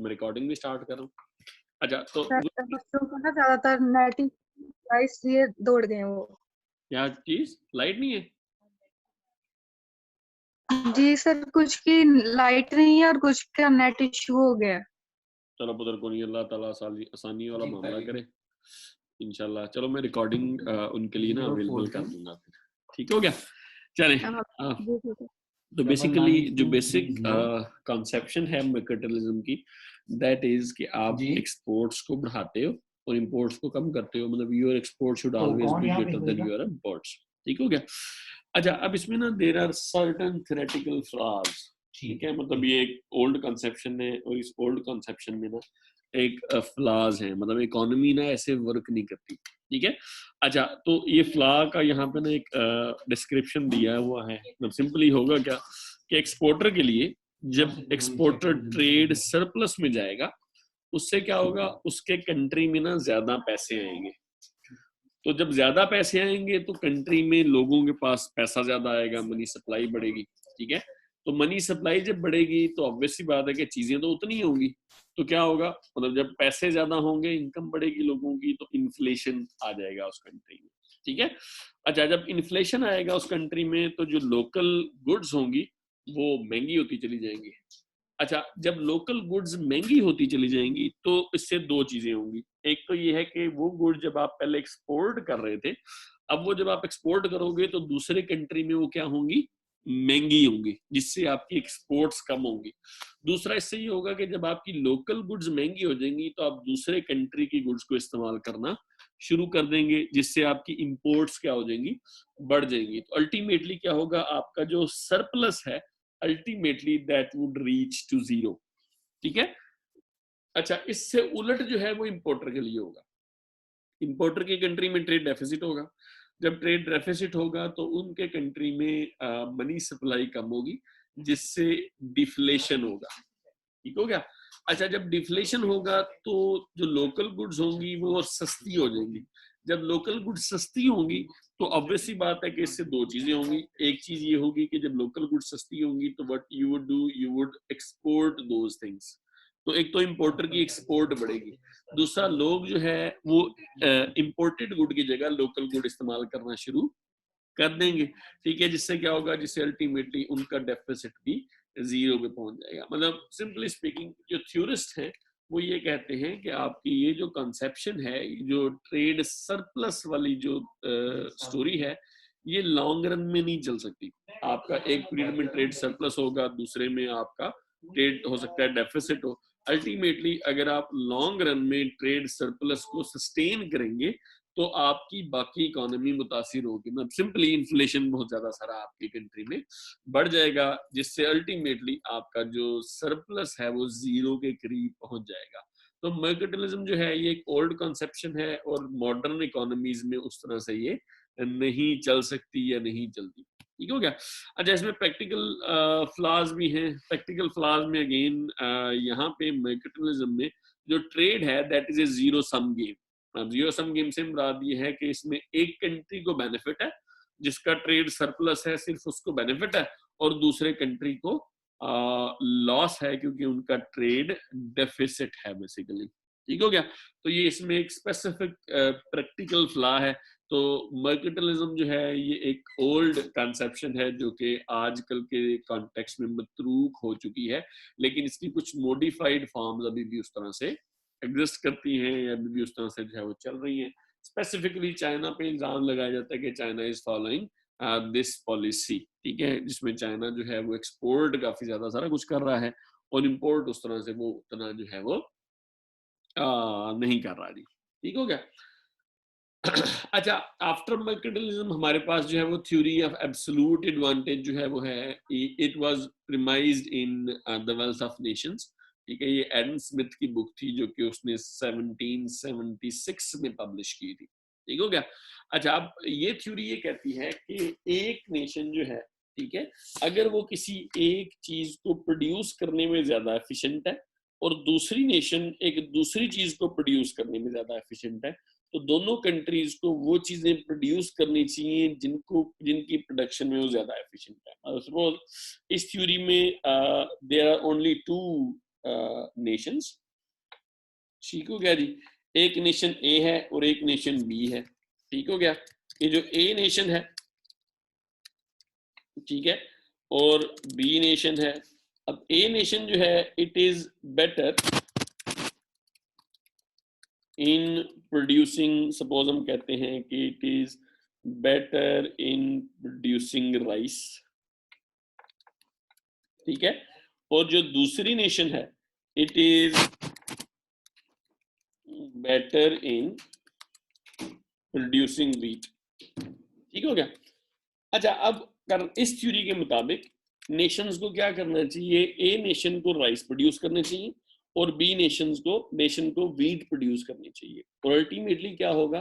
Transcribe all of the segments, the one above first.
तो मैं रिकॉर्डिंग भी स्टार्ट कर रहा हूँ। अच्छा तो सर बच्चों को ना ज्यादातर नेट इसलिए दौड़ गए वो। क्या चीज, लाइट नहीं है? जी सर, कुछ की लाइट नहीं है और कुछ का नेट इश्यू हो गया है। चलो पुत्र को नहीं, अल्लाह ताला आसानी वाला मामला करे इंशाल्लाह। चलो मैं रिकॉर्डिंग उनके लिए ना अवेलेबल कर दूंगा फिर, ठीक हो गया। चले जी ठीक है। तो बेसिकली जो बेसिक कॉन्सेप्शन है मर्केंटाइलिज्म की, दैट इज कि आप एक्सपोर्ट्स को बढ़ाते हो और इंपोर्ट्स को कम करते हो, मतलब your export should always be greater than your imports, ठीक हो गया। अच्छा अब इसमें ना there are certain theoretical flaws, ठीक है, मतलब ये एक ओल्ड कंसेप्शन है और इस ओल्ड कंसेप्शन में ना एक फ्लॉज है, मतलब इकोनॉमी ना ऐसे वर्क नहीं करती, ठीक है। अच्छा तो ये फ्लॉ का यहाँ पे ना एक डिस्क्रिप्शन दिया हुआ है, मतलब सिंपली होगा क्या कि एक्सपोर्टर के लिए जब एक्सपोर्टर ट्रेड सरप्लस में जाएगा उससे क्या होगा, उसके कंट्री में ना ज्यादा पैसे आएंगे। तो जब ज्यादा पैसे आएंगे तो कंट्री में लोगों के पास पैसा ज्यादा आएगा, मनी सप्लाई बढ़ेगी, ठीक है। तो मनी सप्लाई जब बढ़ेगी तो ऑब्वियस सी बात है कि चीजें तो उतनी ही होंगी। तो क्या होगा, मतलब जब पैसे ज्यादा होंगे, इनकम बढ़ेगी लोगों की, तो इन्फ्लेशन आ जाएगा उस कंट्री में, ठीक है। अच्छा जब इन्फ्लेशन आएगा उस कंट्री में तो जो लोकल गुड्स होंगी वो महंगी होती चली जाएंगी। अच्छा जब लोकल गुड्स महंगी होती चली जाएंगी तो इससे दो चीजें होंगी। एक तो ये है कि वो गुड जब आप पहले एक्सपोर्ट कर रहे थे, अब वो जब आप एक्सपोर्ट करोगे तो दूसरे कंट्री में वो क्या होंगी, महंगी होंगी, जिससे आपकी एक्सपोर्ट्स कम होंगी। दूसरा इससे ये होगा कि जब आपकी लोकल गुड्स महंगी हो जाएंगी तो आप दूसरे कंट्री की गुड्स को इस्तेमाल करना शुरू कर देंगे, जिससे आपकी इंपोर्ट्स क्या हो जाएंगी, बढ़ जाएंगी। तो अल्टीमेटली क्या होगा, आपका जो सरप्लस है ultimately that would reach to zero, ठीक है। अच्छा इससे उलट जो है वो इंपोर्टर के लिए होगा। इंपोर्टर की कंट्री में ट्रेड डेफिसिट होगा। जब ट्रेड डेफिसिट होगा तो उनके कंट्री में मनी सप्लाई कम होगी, जिससे डिफ्लेशन होगा, ठीक हो गया। अच्छा जब डिफ्लेशन होगा तो जो लोकल गुड्स होंगी वो सस्ती हो जाएंगी। जब लोकल गुड्स सस्ती होंगी तो ऑब्वियस सी बात है कि इससे दो चीजें होंगी। एक चीज ये होगी कि जब लोकल गुड्स सस्ती होंगी तो what you would do, you would export those things. तो एक तो इंपोर्टर की एक्सपोर्ट बढ़ेगी, दूसरा लोग जो है वो इंपोर्टेड गुड की जगह लोकल गुड इस्तेमाल करना शुरू कर देंगे, ठीक है। जिससे क्या होगा, जिससे अल्टीमेटली उनका डेफिसिट भी जीरो पे पहुंच जाएगा। मतलब सिंपली स्पीकिंग जो थ्योरिस्ट हैं वो ये कहते हैं कि आपकी ये जो कंसेप्शन है, जो ट्रेड सरप्लस वाली जो स्टोरी है, ये लॉन्ग रन में नहीं चल सकती। आपका एक पीरियड में ट्रेड सरप्लस होगा, दूसरे में आपका ट्रेड हो सकता है डेफिसिट हो। अल्टीमेटली अगर आप लॉन्ग रन में ट्रेड सरप्लस को सस्टेन करेंगे तो आपकी बाकी इकोनॉमी मुतासिर होगी। मतलब सिंपली इन्फ्लेशन बहुत ज्यादा सारा आपकी कंट्री में बढ़ जाएगा, जिससे अल्टीमेटली आपका जो सरप्लस है वो जीरो के करीब पहुंच जाएगा। तो मर्केंटाइलिज्म जो है ये एक ओल्ड कॉन्सेप्शन है और मॉडर्न इकोनॉमीज में उस तरह से ये नहीं चल सकती या नहीं चलती, ठीक हो गया। अच्छा इसमें प्रैक्टिकल फ्लॉज भी हैं। प्रैक्टिकल फ्लॉज में अगेन यहाँ पे मर्केंटाइलिज्म में जो ट्रेड है that is a zero sum game. अब जीरो सम गेम से मुराद ये है कि इसमें एक कंट्री को बेनिफिट है, जिसका ट्रेड सरप्लस है सिर्फ उसको बेनिफिट है, और दूसरे कंट्री को लॉस है क्योंकि उनका ट्रेड डेफिसिट है बेसिकली, ठीक हो गया। तो ये इसमें एक स्पेसिफिक प्रैक्टिकल फ्लॉ है। तो मर्केंटाइलिज्म जो है ये एक ओल्ड कंसेप्शन है जो कि आजकल के कॉन्टेक्स्ट में मतरूक हो चुकी है, लेकिन इसकी कुछ मॉडिफाइड फॉर्म्स अभी भी उस तरह से एग्जिस्ट करती हैं या अभी भी उस तरह से जो है वो चल रही हैं। स्पेसिफिकली चाइना पे इल्जाम लगाया जाता है कि China is following this policy, ठीक है, जिसमें चाइना जो है वो एक्सपोर्ट काफी ज्यादा सारा कुछ कर रहा है और इंपोर्ट उस तरह से वो उतना जो है वो नहीं कर रहा जी, ठीक हो गया। अच्छा आफ्टर मर्केंटाइलिज्म हमारे पास जो है वो थ्योरी ऑफ एब्सोल्यूट एडवांटेज जो है वो है, it was premised in the wealth of nations, ठीक है। ये एडम स्मिथ की बुक थी जो कि उसने 1776 में पब्लिश की थी, ठीक हो गया। अच्छा अब ये थ्योरी ये कहती है कि एक नेशन जो है, ठीक है, अगर वो किसी एक चीज को प्रोड्यूस करने में ज्यादा एफिशिएंट है और दूसरी नेशन एक दूसरी चीज को प्रोड्यूस करने में ज्यादा एफिशिएंट है, तो दोनों कंट्रीज को वो चीजें प्रोड्यूस करनी चाहिए जिनकी प्रोडक्शन में वो ज्यादा एफिशिएंट है। सपोज इस थ्योरी में there are only two nations. ठीक हो गया जी। एक नेशन ए है और एक नेशन बी है। ठीक हो गया। ये जो ए नेशन है, ठीक है, और बी नेशन है। अब ए नेशन जो है it is better in producing, suppose हम कहते हैं कि it is better in producing rice. ठीक है। और जो दूसरी नेशन है it is better in producing wheat. ठीक हो गया। अच्छा, अब इस थ्योरी के मुताबिक नेशंस को क्या करना चाहिए, ए नेशन को राइस प्रोड्यूस करने चाहिए और बी नेशन को व्हीट प्रोड्यूस करनी चाहिए। और अल्टीमेटली क्या होगा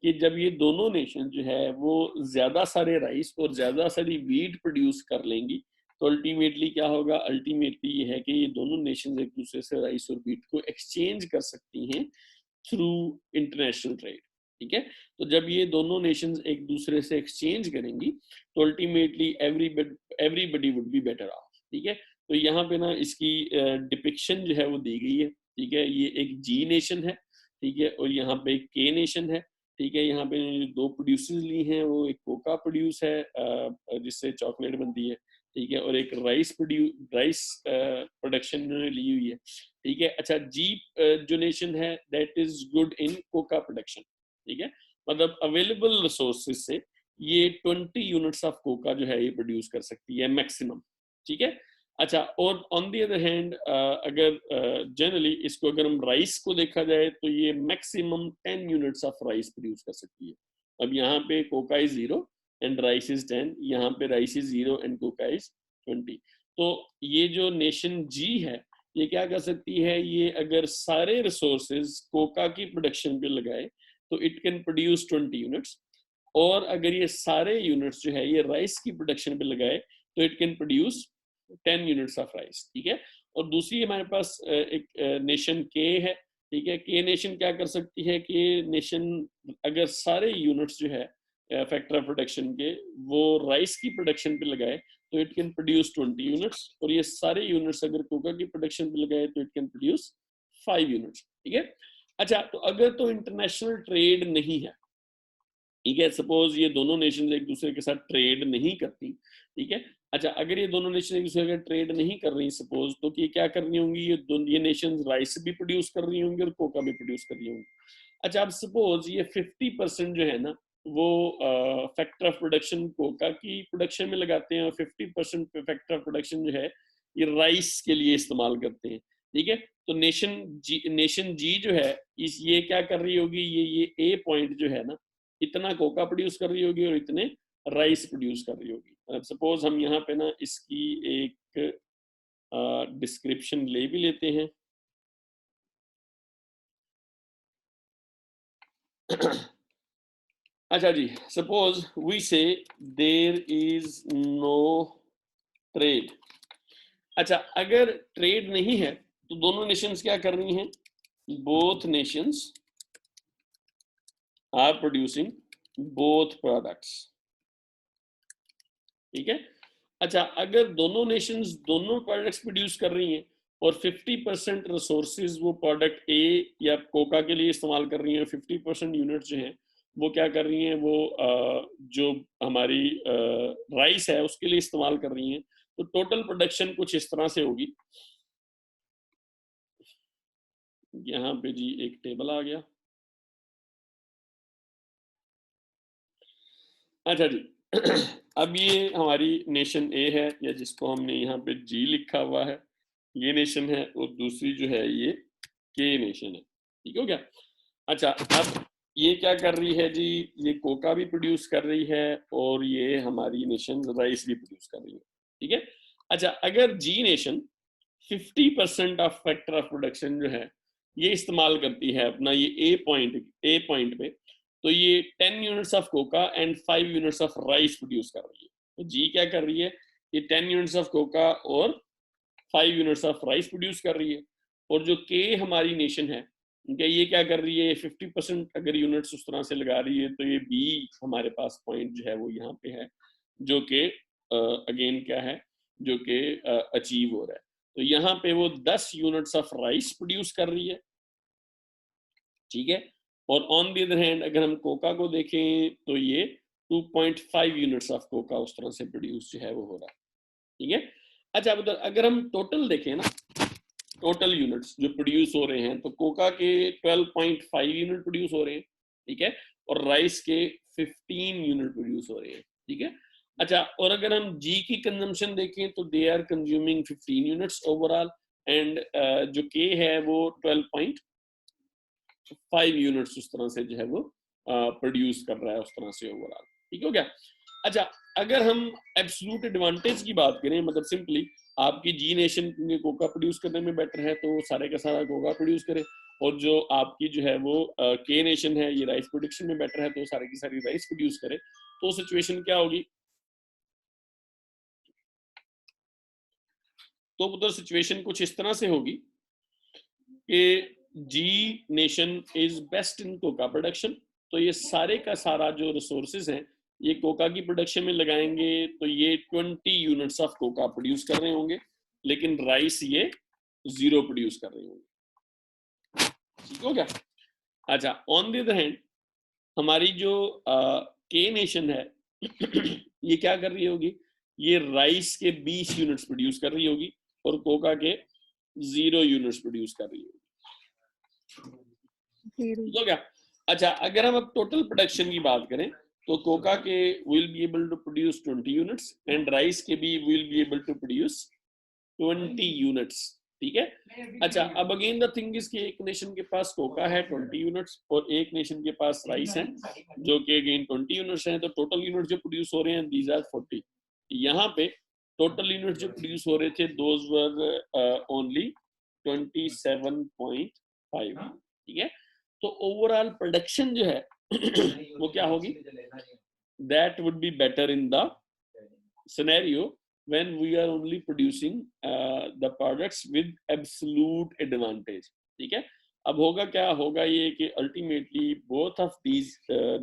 कि जब ये दोनों नेशन जो है वो ज्यादा सारे राइस और ज्यादा सारी व्हीट प्रोड्यूस कर लेंगी, तो अल्टीमेटली क्या होगा, अल्टीमेटली ये है कि ये दोनों नेशन एक दूसरे से राइस और व्हीट को एक्सचेंज कर सकती हैं थ्रू इंटरनेशनल ट्रेड। ठीक है। तो जब ये दोनों नेशंस एक दूसरे से एक्सचेंज करेंगी तो ultimately everybody would be better of. ठीक है। तो यहाँ पे ना इसकी डिपिक्शन जो है वो दी गई है। ठीक है। ये एक जी नेशन है। ठीक है। और यहाँ पे एक के नेशन है। ठीक है। यहाँ पे दो प्रोड्यूसर्स ली हैं, वो एक कोका प्रोड्यूस है जिससे चॉकलेट बनती है। ठीक है। और एक राइस प्रोडक्शन ली हुई है। ठीक है। अच्छा, जी जो नेशन है that is good in cocoa production. ठीक है। मतलब अवेलेबल रिसोर्सेज से ये 20 यूनिट्स ऑफ कोका जो है ये प्रोड्यूस कर सकती है मैक्सिमम। ठीक है। अच्छा, और ऑन द अदर हैंड अगर जनरली इसको अगर हम राइस को देखा जाए तो ये maximum 10 units of rice produce कर सकती है। अब यहाँ पे Coca is 0 and rice is 10, यहाँ पे rice is 0 and Coca is 20। तो ये जो नेशन जी है ये क्या कर सकती है, ये अगर सारे रिसोर्सेज कोका की प्रोडक्शन पे लगाए तो इट कैन प्रोड्यूस 20 यूनिट्स, और अगर ये सारे यूनिट्स जो है ये राइस की प्रोडक्शन पे लगाए तो it can produce 10 units of rice. ठीक है। और दूसरी हमारे पास एक नेशन के है। ठीक है। के नेशन क्या कर सकती है कि नेशन अगर सारे यूनिट्स जो है फैक्टर ऑफ प्रोडक्शन के वो राइस की प्रोडक्शन पे लगाए तो इट कैन प्रोड्यूस 20 यूनिट्स, और ये सारे यूनिट्स अगर कोका की प्रोडक्शन पे लगाए तो इट कैन प्रोड्यूस 5 यूनिट्स। ठीक है। अच्छा, तो अगर तो इंटरनेशनल ट्रेड नहीं है, ठीक है, सपोज ये दोनों नेशन एक दूसरे के साथ ट्रेड नहीं करती। ठीक है। अच्छा, अगर ये दोनों नेशन एक दूसरे के ट्रेड नहीं कर रही सपोज, तो ये क्या करनी होंगी, ये नेशन राइस भी प्रोड्यूस कर रही होंगी और कोका भी प्रोड्यूस कर रही होंगी। अच्छा, अब सपोज ये 50% जो है ना वो फैक्टर ऑफ प्रोडक्शन कोका की प्रोडक्शन में लगाते हैं और 50% फैक्टर ऑफ प्रोडक्शन जो है ये राइस के लिए इस्तेमाल करते हैं। ठीक है। तो नेशन जी जो है ये क्या कर रही होगी, ये ए पॉइंट जो है ना इतना कोका प्रोड्यूस कर रही होगी और इतने राइस प्रोड्यूस कर रही होगी। अब सपोज हम यहाँ पे ना इसकी एक डिस्क्रिप्शन ले भी लेते हैं। अच्छा जी, सपोज वी से देयर इज नो ट्रेड। अच्छा, अगर ट्रेड नहीं है तो दोनों नेशंस क्या कर रही हैं, both nations are producing both products. ठीक है। अच्छा, अगर दोनों नेशंस दोनों प्रोडक्ट्स प्रोड्यूस कर रही हैं और 50% रिसोर्सेज वो प्रोडक्ट ए या कोका के लिए इस्तेमाल कर रही हैं, 50% यूनिट जो हैं वो क्या कर रही हैं, वो जो हमारी राइस है उसके लिए इस्तेमाल कर रही हैं, तो टोटल प्रोडक्शन कुछ इस तरह से होगी। यहाँ पे जी एक टेबल आ गया। अच्छा जी, अब ये हमारी नेशन ए है, या जिसको हमने यहाँ पे जी लिखा हुआ है, ये नेशन है, और दूसरी जो है ये के नेशन है। ठीक हो गया। अच्छा, अब ये क्या कर रही है जी, ये कोका भी प्रोड्यूस कर रही है और ये हमारी नेशन राइस भी प्रोड्यूस कर रही है। ठीक है। अच्छा, अगर G nation 50% of factor of production जो है ये इस्तेमाल करती है अपना ये ए पॉइंट पे, तो ये 10 units of cocoa and 5 units of rice produce कर रही है। तो जी क्या कर रही है, ये 10 यूनिट्स ऑफ कोका और 5 यूनिट्स ऑफ राइस प्रोड्यूस कर रही है। और जो के हमारी नेशन है, ये क्या कर रही है, 50% अगर यूनिट्स उस तरह से लगा रही है, तो ये बी हमारे पास पॉइंट जो है वो यहाँ पे है, जो कि अगेन क्या है, जो कि अचीव हो रहा है। तो यहाँ पे वो 10 यूनिट्स ऑफ राइस प्रोड्यूस कर रही है, ठीक है। और ऑन द अदर हैंड अगर हम कोका को देखें तो ये 2.5 यूनिट्स ऑफ कोका उस तरह से प्रोड्यूस जो है वो हो रहा है, ठीक है। अच्छा अगर हम टोटल देखें ना, टोटल यूनिट्स जो प्रोड्यूस हो रहे हैं, तो कोका के 12.5 यूनिट प्रोड्यूस हो रहे हैं, ठीक है, और राइस के 15 यूनिट प्रोड्यूस हो रहे हैं, ठीक है। अच्छा, और अगर हम जी की कंजम्पशन देखें तो they are consuming 15 units overall, and जो के है वो 12.5 यूनिट्स उस तरह से जो है वो प्रोड्यूस कर रहा है उस तरह से ओवरऑल, ठीक हो गया। अच्छा, अगर हम एब्सोल्यूट एडवांटेज की बात करें, मतलब सिंपली आपकी जी नेशन कोका प्रोड्यूस करने में बेटर है तो सारे का सारा कोका प्रोड्यूस करे, और जो आपकी जो है वो के नेशन है ये राइस प्रोडक्शन में बेटर है तो सारी की सारी राइस प्रोड्यूस करे, तो सिचुएशन क्या होगी? तो उधर सिचुएशन कुछ इस तरह से होगी कि G nation is best in cocoa production, तो ये सारे का सारा जो रिसोर्सेज हैं ये कोका की प्रोडक्शन में लगाएंगे, तो ये 20 यूनिट्स ऑफ कोका प्रोड्यूस कर रहे होंगे, लेकिन राइस ये 0 प्रोड्यूस कर रहे होंगे, ठीक हो गया। अच्छा, ऑन द अदर हैंड हमारी जो के नेशन है ये क्या कर रही होगी? ये राइस के 20 यूनिट्स प्रोड्यूस कर रही होगी और कोका के 0 यूनिट्स प्रोड्यूस कर रही होगी, ठीक हो गया। अच्छा, अगर हम अब टोटल प्रोडक्शन की बात करें तो कोका के will be able to produce 20 units and rice के भी will be able to produce 20 units, ठीक है। अच्छा, अब अगेन द थिंग इज कि एक नेशन के पास कोका है 20 यूनिट्स और एक नेशन के पास राइस है जो कि अगेन 20 यूनिट्स हैं, तो टोटल यूनिट जो प्रोड्यूस हो रहे हैं दीज आर 40। यहाँ पे टोटल यूनिट जो प्रोड्यूस हो रहे थे दोज वर ओनली 27.5, ठीक है। तो ओवरऑल प्रोडक्शन जो है वो क्या होगी? That would be better in the scenario when we are only producing the products with absolute advantage, ठीक है। अब होगा क्या? होगा ये कि ultimately both of these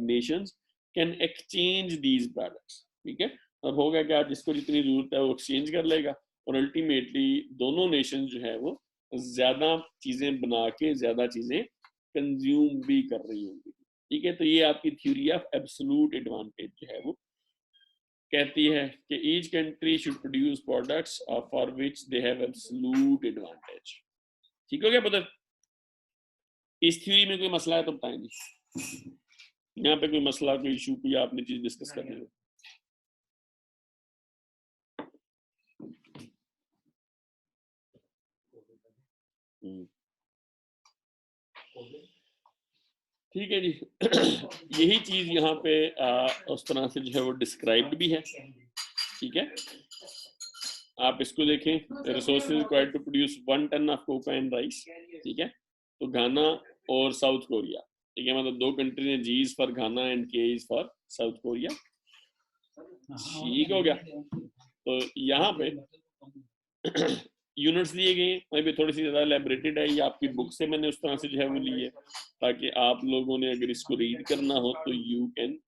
nations can exchange these products, ठीक है। अब होगा क्या? जिसको जितनी जरूरत है वो एक्सचेंज कर लेगा और अल्टीमेटली दोनों नेशन जो है वो ज्यादा चीजें बना के ज्यादा चीजें कंज्यूम भी कर रही होंगी, ठीक है। तो ये आपकी थ्योरी ऑफ एब्सोल्यूट एडवांटेज जो है वो कहती है कि each country should produce products for which they have absolute advantage, ठीक हो गया पुत्र? इस थ्योरी में कोई मसला है तो बताएं जी, यहाँ पे कोई मसला, कोई इशू, कोई आपने चीज डिस्कस करनी हो? ठीक है जी। यही चीज यहाँ पे उस तरह से जो है वो डिस्क्राइब्ड भी है, ठीक है। आप इसको देखें, resources required to produce 1 ton of cocoa and rice, ठीक है। तो घाना और साउथ कोरिया, ठीक है, मतलब दो कंट्री ने, जी इज फॉर घाना एंड के इज फॉर साउथ कोरिया, ठीक हो गया। तो यहाँ पे यूनिट्स दिए गए हैं, वहीं पे थोड़ी सी ज्यादा एलैबोरेटेड है, ये आपकी बुक से मैंने उस तरह से जो है वो ली है ताकि आप लोगों ने अगर इसको रीड करना हो तो you can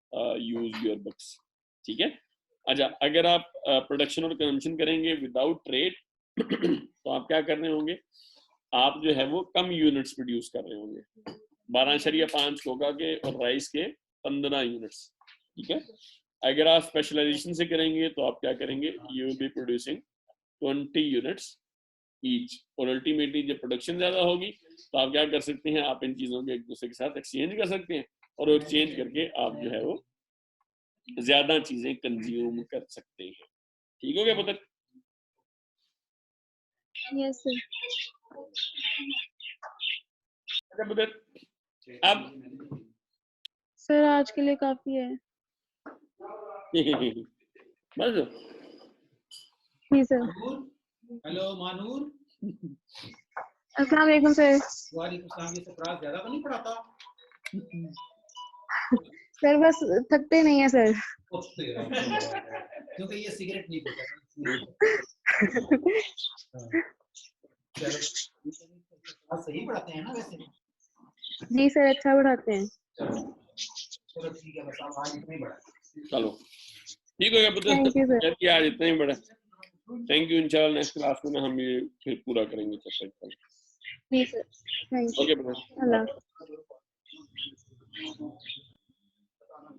use your books, ठीक है। अच्छा, अगर आप प्रोडक्शन और कंजम्पशन करेंगे विदाउट ट्रेड तो आप क्या कर रहे होंगे? आप जो है वो कम यूनिट्स प्रोड्यूस कर रहे होंगे, 12.5 कोका के और राइस के 15 यूनिट्स, ठीक है। अगर आप स्पेशलाइजेशन से करेंगे तो आप क्या करेंगे? You will be producing 20 units each, और अल्टीमेटली जब प्रोडक्शन ज्यादा होगी तो आप क्या कर सकते हैं? आप इन चीजों को एक दूसरे के साथ एक्सचेंज कर सकते हैं और एक्सचेंज करके आप जो है वो ज्यादा चीजें कंज्यूम कर सकते हैं, ठीक हो गया पुत्र? Yes sir. अच्छा पुत्र, अब सर आज के लिए काफी है। बस जी सर। हेलो मानूर। अस्सलाम वालेकुम सर। वालेकुम सलाम। ये सरफराज ज्यादा तो नहीं पढ़ाता? सर बस थकते नहीं है सर। क्योंकि ये सिगरेट नहीं पीता। सही पढ़ाते हैं ना वैसे? जी सर, अच्छा पढ़ाते हैं। चलो ठीक है, बस आप आज इतना ही पढ़ा। चलो ठीक हो गया पुत्र, थैंक यू सर। आज इतना ही बड़ा। Thank you. इंशाल्लाह नेक्स्ट क्लास में ना हम ये फिर पूरा करेंगे चैप्टर। जी सर, थैंक यू। ओके बेटा, अल्लाह। बताना।